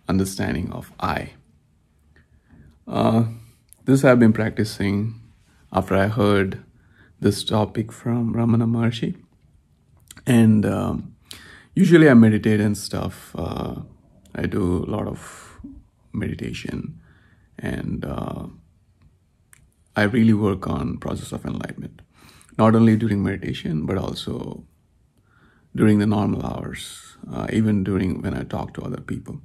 understanding of I. This I've been practicing after I heard this topic from Ramana Maharshi. And usually I meditate and stuff. I do a lot of meditation, and I really work on process of enlightenment, not only during meditation, but also during the normal hours, even during when I talk to other people.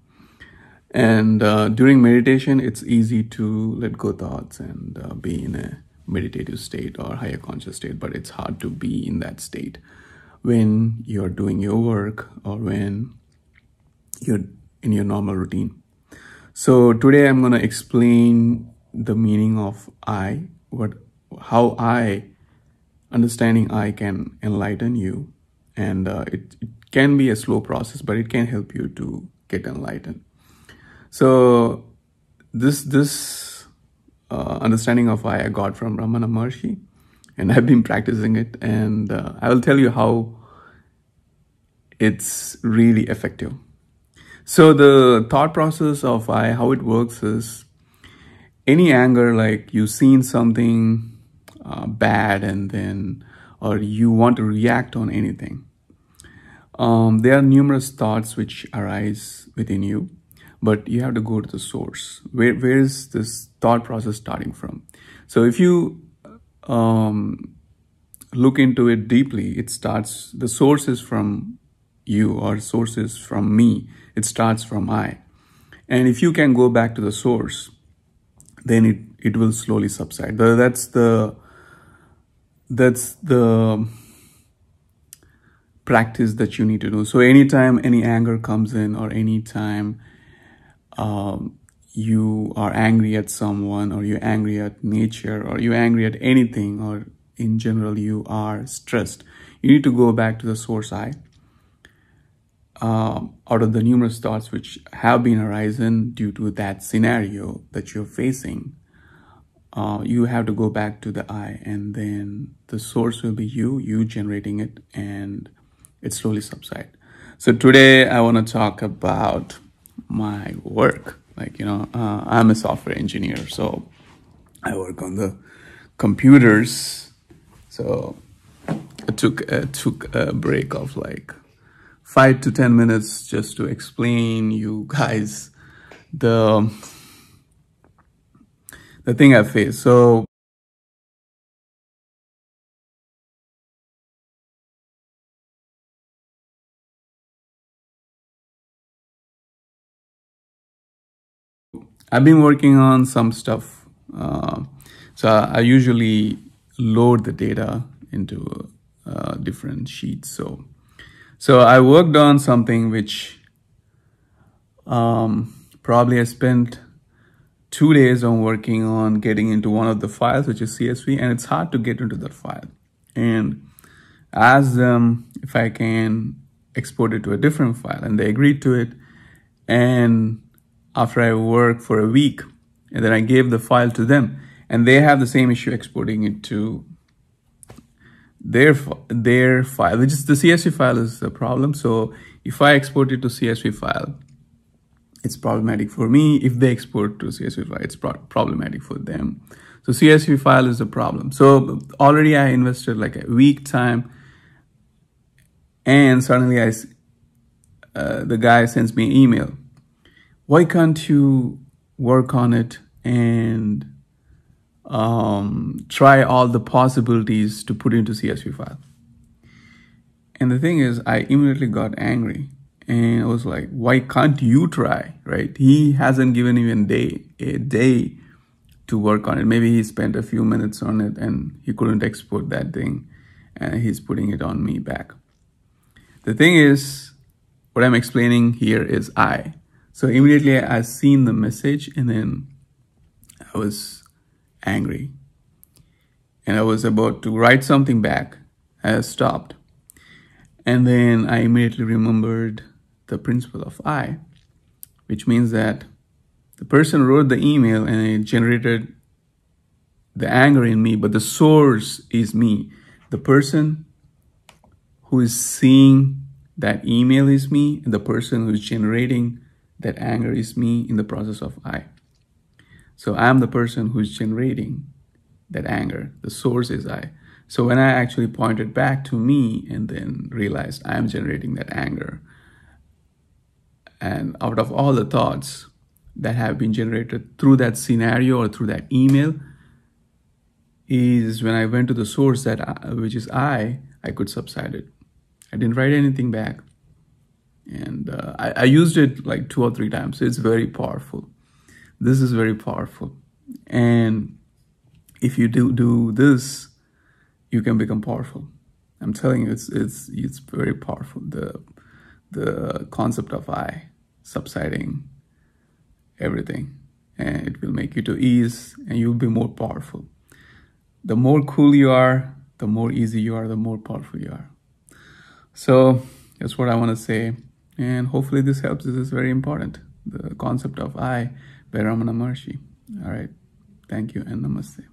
And during meditation, it's easy to let go thoughts and be in a meditative state or higher conscious state, but it's hard to be in that state when you're doing your work or when you're in your normal routine. So today I'm going to explain the meaning of I, how understanding I can enlighten you. And it can be a slow process, but it can help you to get enlightened. So this understanding of I got from Ramana Maharshi, and I've been practicing it, and I will tell you how it's really effective. So the thought process of I, how it works is, any anger, like you've seen something bad and then, or you want to react on anything. There are numerous thoughts which arise within you, but you have to go to the source. Where is this thought process starting from? So if you look into it deeply, the source is from you, or source is from me. It starts from I. And if you can go back to the source, then it will slowly subside. That's the practice that you need to do. So anytime any anger comes in, or anytime you are angry at someone, or you're angry at nature, or you're angry at anything, or in general you are stressed, you need to go back to the source I. Out of the numerous thoughts which have been arising due to that scenario that you're facing, you have to go back to the I, and then the source will be you generating it, and it slowly subsides. So today I want to talk about my work. I'm a software engineer, so I work on the computers. So I took a break of like 5 to 10 minutes just to explain you guys the thing I faced. So I've been working on some stuff. So I usually load the data into different sheets. So I worked on something which probably I spent 2 days on working on getting into one of the files, which is CSV, and it's hard to get into that file. And I asked them if I can export it to a different file, and they agreed to it. And after I worked for a week, and then I gave the file to them, and they have the same issue exporting it to their file, which is the CSV file is the problem. So if I export it to CSV file, it's problematic for me. If they export to CSV file, it's problematic for them. So CSV file is the problem. So already I invested like a week time, and suddenly the guy sends me an email. Why can't you work on it and try all the possibilities to put into CSV file? And the thing is, I immediately got angry, and I was like, why can't you try, right? He hasn't given even a day to work on it. Maybe he spent a few minutes on it and he couldn't export that thing, and he's putting it on me back. The thing is, what I'm explaining here is I. So immediately I seen the message, and then I was angry, and I was about to write something back. I stopped, and then I immediately remembered the principle of I, which means that the person wrote the email and it generated the anger in me, but the source is me. The person who is seeing that email is me, and the person who is generating that anger is me in the process of I. So I'm the person who's generating that anger. The source is I. So when I actually pointed back to me and then realized I'm generating that anger, and out of all the thoughts that have been generated through that scenario or through that email, is when I went to the source which is I could subside it. I didn't write anything back. And I used it like 2 or 3 times. It's very powerful. This is very powerful. And if you do this, you can become powerful. I'm telling you, it's very powerful. The concept of I subsiding everything, and it will make you to ease, and you'll be more powerful. The more cool you are, the more easy you are, the more powerful you are. So that's what I want to say. And hopefully this helps. This is very important. The concept of I by Ramana Maharshi. All right. Thank you and namaste.